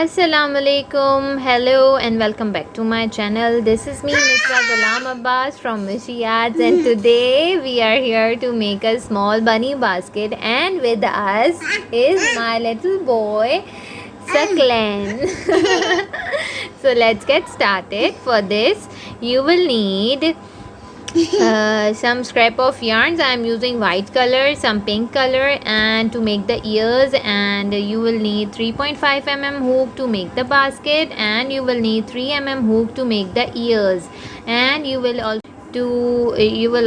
Assalamu alaikum. Hello and welcome back to my channel. This is me, Mr. Ghulam Abbas from Mishi Arts, and today we are here to make a small bunny basket, and with us is my little boy Saklan. So let's get started. For this you will need some scrap of yarns. I am using white color, some pink color, and to make the ears, and you will need 3.5 mm hook to make the basket, and you will need 3 mm hook to make the ears, and you will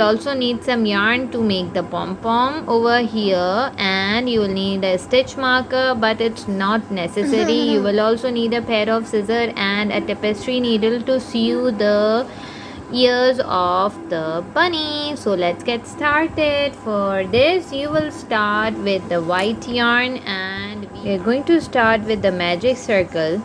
also need some yarn to make the pom-pom over here, and you will need a stitch marker, but it's not necessary. You will also need a pair of scissors and a tapestry needle to sew the ears of the bunny. So let's get started. For this you will start with the white yarn, and we are going to start with the magic circle,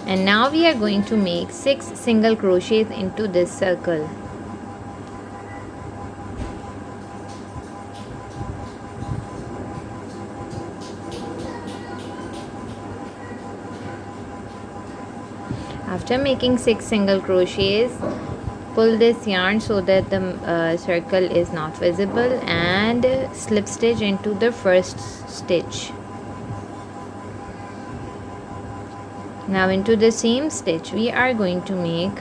and now we are going to make 6 single crochets into this circle. After making 6 single crochets, pull this yarn so that the circle is not visible, and slip stitch into the first stitch. Now into the same stitch we are going to make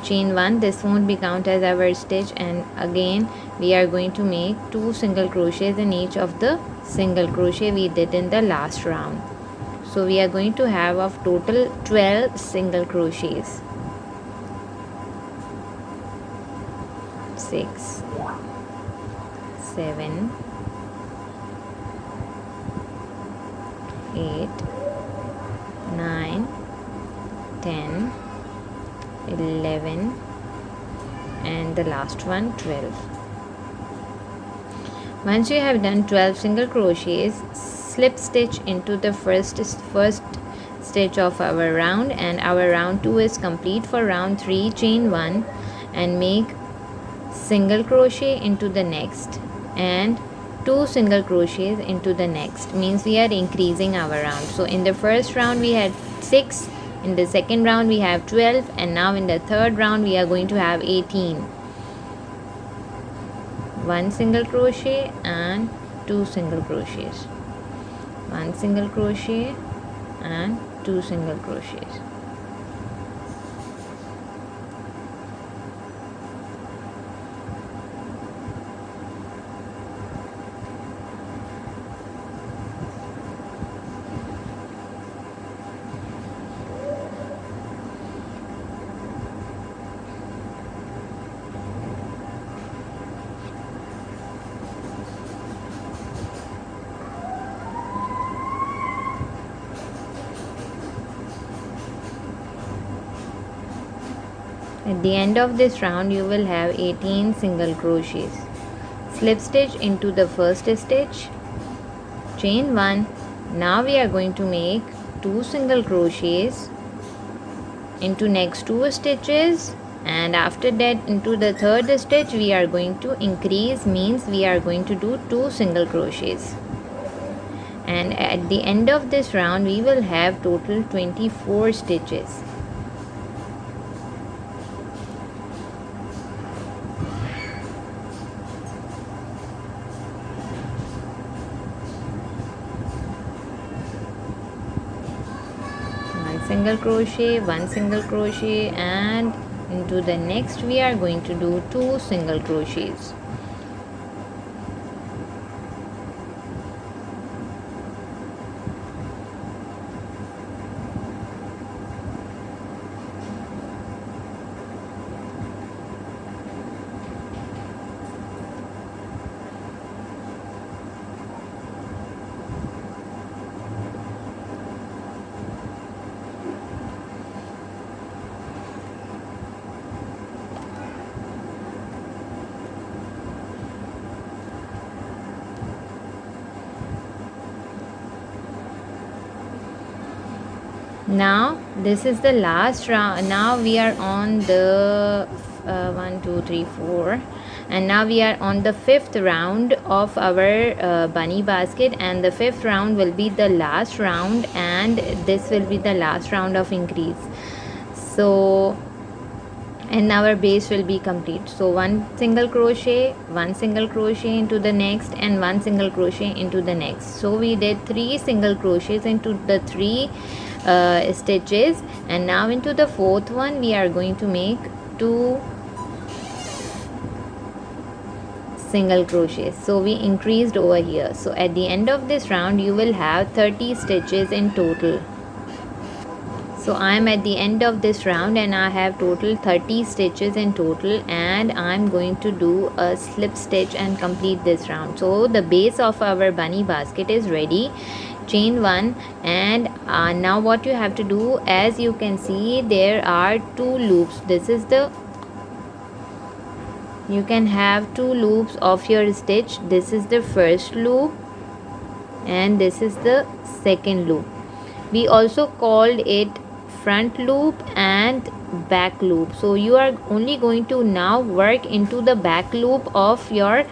chain 1. This won't be count as our stitch, and again we are going to make 2 single crochets in each of the single crochet we did in the last round. So we are going to have of total 12 single crochets. 6, 7, 8, 9, 10, 11, and the last one 12. Once you have done 12 single crochets, slip stitch into the first stitch of our round, and our round 2 is complete. For round 3, chain 1 and make single crochet into the next, and 2 single crochets into the next. Means we are increasing our round. So in the first round we had 6, in the second round we have 12, and now in the third round we are going to have 18. 1 single crochet and 2 single crochets, 1 single crochet and 2 single crochets. At the end of this round you will have 18 single crochets. Slip stitch into the first stitch, chain 1. Now we are going to make 2 single crochets into next 2 stitches, and after that into the third stitch we are going to increase, means we are going to do 2 single crochets, and at the end of this round we will have total 24 stitches. Single crochet, 1 single crochet, and into the next we are going to do 2 single crochets. Now this is the last round. Now we are on the 1 2 3 4, and now we are on the fifth round of our bunny basket, and the fifth round will be the last round, and this will be the last round of increase. So and our base will be complete. So one single crochet into the next, and one single crochet into the next. So we did 3 single crochets into the 3 stitches, and now into the fourth one we are going to make 2 single crochets. So we increased over here. So at the end of this round you will have 30 stitches in total. So I am at the end of this round and I have total 30 stitches in total, and I am going to do a slip stitch and complete this round. So the base of our bunny basket is ready. Chain 1, and now what you have to do, as you can see there are 2 loops. This is the, you can have 2 loops of your stitch. This is the first loop and this is the second loop. We also called it front loop and back loop. So you are only going to now work into the back loop of your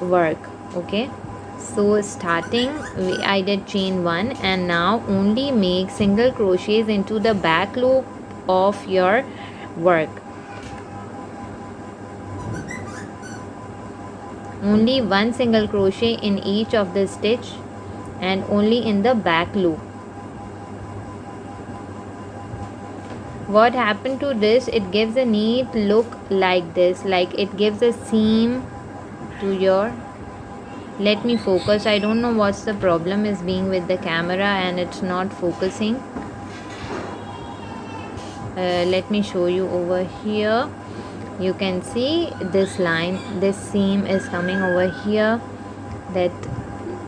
work. Okay, so starting I did chain 1, and now only make single crochets into the back loop of your work. Only one single crochet in each of the stitch and only in the back loop. What happened to this, it gives a neat look like this, like it gives a seam to your, let me focus, I don't know what's the problem is being with the camera and it's not focusing. Let me show you over here. You can see this line, this seam is coming over here that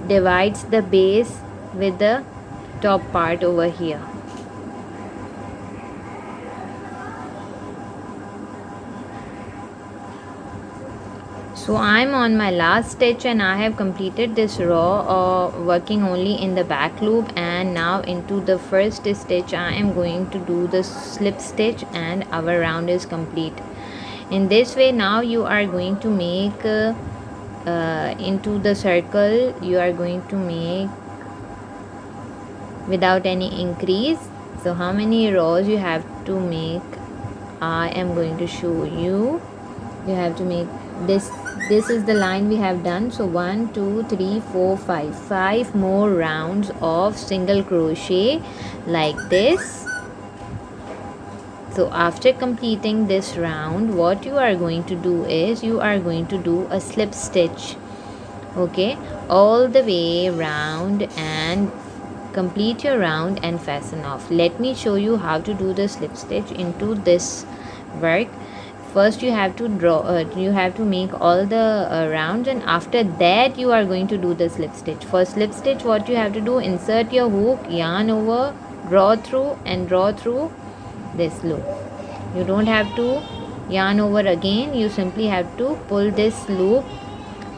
divides the base with the top part over here. So I'm on my last stitch and I have completed this row working only in the back loop, and now into the first stitch I am going to do the slip stitch and our round is complete. In this way now you are going to make into the circle, you are going to make without any increase. So how many rows you have to make, I am going to show you. You have to make this is the line we have done. So 1 2 3 4 5 more rounds of single crochet like this. So after completing this round, what you are going to do is you are going to do a slip stitch, okay, all the way round and complete your round and fasten off. Let me show you how to do the slip stitch into this work. First you have to draw you have to make all the rounds, and after that you are going to do the slip stitch. For slip stitch what you have to do, insert your hook, yarn over, draw through and draw through this loop. You don't have to yarn over again, you simply have to pull this loop,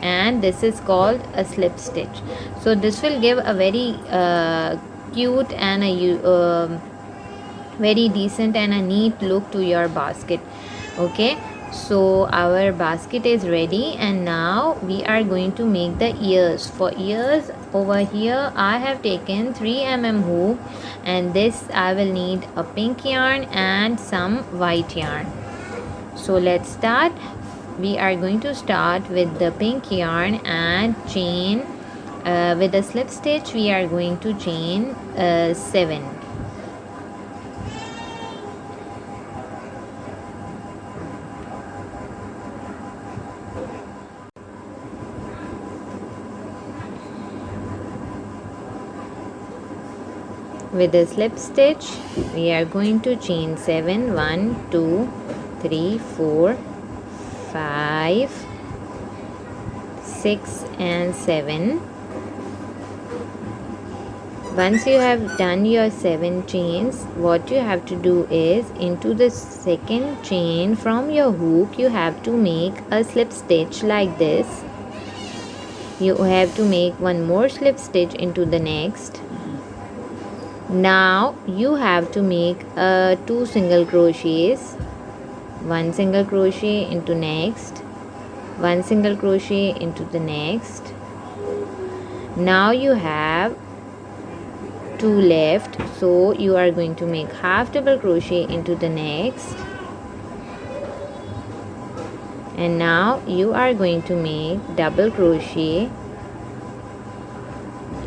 and this is called a slip stitch. So this will give a very cute and a very decent and a neat look to your basket. Okay, so our basket is ready, and now we are going to make the ears. For ears, over here I have taken 3 mm hoop, and this I will need a pink yarn and some white yarn. So let's start. We are going to start with the pink yarn and chain with a slip stitch. We are going to chain 7. With a slip stitch we are going to chain 7. 1 2 3 4 5 6 and 7. Once you have done your 7 chains, what you have to do is into the second chain from your hook you have to make a slip stitch like this. You have to make one more slip stitch into the next. Now you have to make 2 single crochets. 1 single crochet into next, 1 single crochet into the next. Now you have 2 left, so you are going to make half double crochet into the next, and now you are going to make double crochet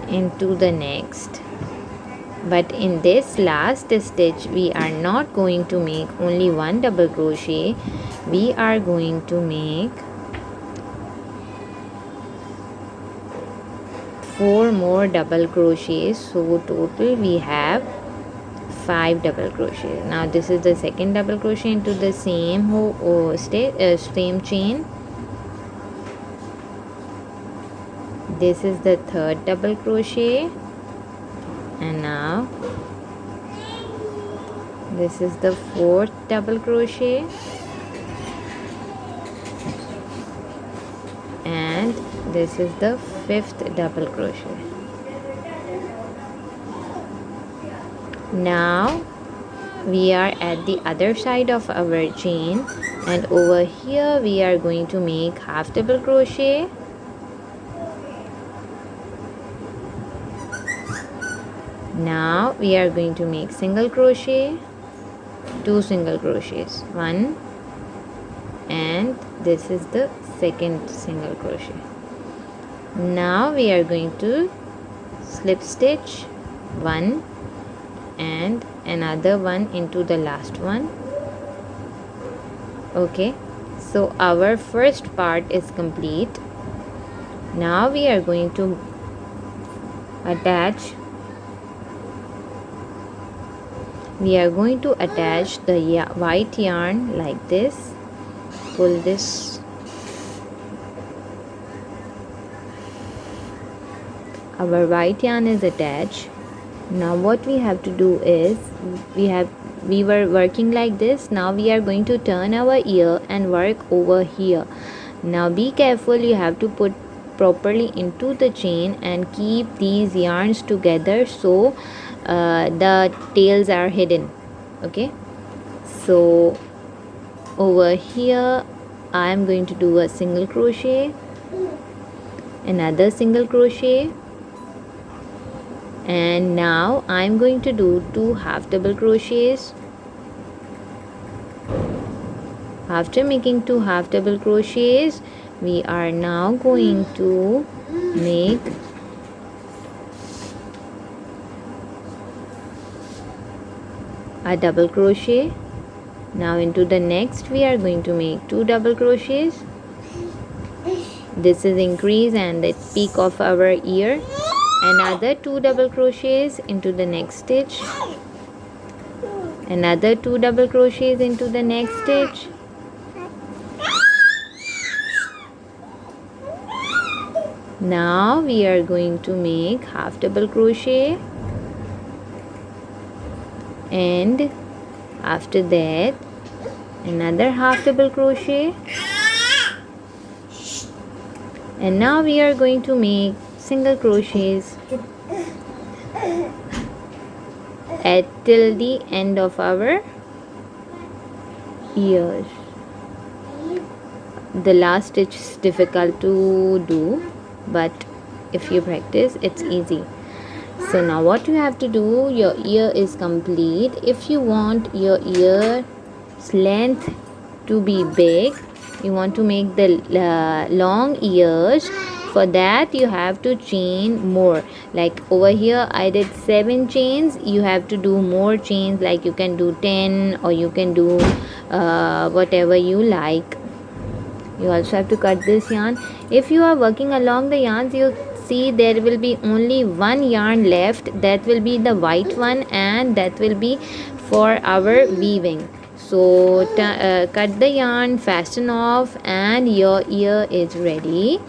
into the next. But in this last stitch we are not going to make only 1 double crochet, we are going to make 4 more double crochets, so total we have 5 double crochets. Now this is the second double crochet into the same same chain. This is the third double crochet, and now this is the fourth double crochet, and this is the fifth double crochet. Now we are at the other side of our chain, and over here we are going to make half double crochet, now we are going to make single crochet, 2 single crochets, 1, and this is the second single crochet. Now we are going to slip stitch 1 and another one into the last one. Okay, so our first part is complete. Now we are going to attach the white yarn like this. Pull this. Our white yarn is attached. Now what we have to do is, we were working like this, now we are going to turn our ear and work over here. Now be careful, you have to put properly into the chain and keep these yarns together so the tails are hidden. Okay, so over here I am going to do a single crochet, another single crochet, and now I am going to do 2 half double crochets. After making 2 half double crochets, we are now going to make a double crochet. Now into the next we are going to make 2 double crochets. This is increase and the peak of our ear. Another 2 double crochets into the next stitch, another 2 double crochets into the next stitch, now we are going to make half double crochet, and after that another half double crochet, and now we are going to make single crochets at till the end of our ears. The last stitch is difficult to do, but if you practice it's easy. So now what you have to do, your ear is complete. If you want your ear's length to be big, you want to make the long ears, for that you have to chain more. Like over here I did 7 chains, you have to do more chains, like you can do 10 or you can do whatever you like. You also have to cut this yarn. If you are working along the yarns, you see there will be only one yarn left, that will be the white one, and that will be for our weaving. So cut the yarn, fasten off, and your ear is ready.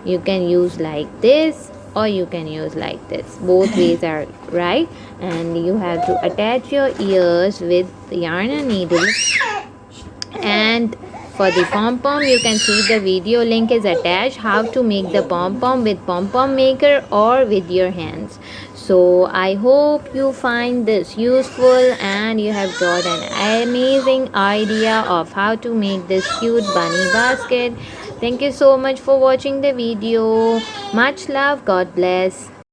You can use like this or you can use like this, both ways are right. And you have to attach your ears with yarn and needle. And for the pom-pom, you can see the video link is attached, how to make the pom-pom with pom-pom maker or with your hands. So I hope you find this useful and you have got an amazing idea of how to make this cute bunny basket. Thank you so much for watching the video. Much love. God bless.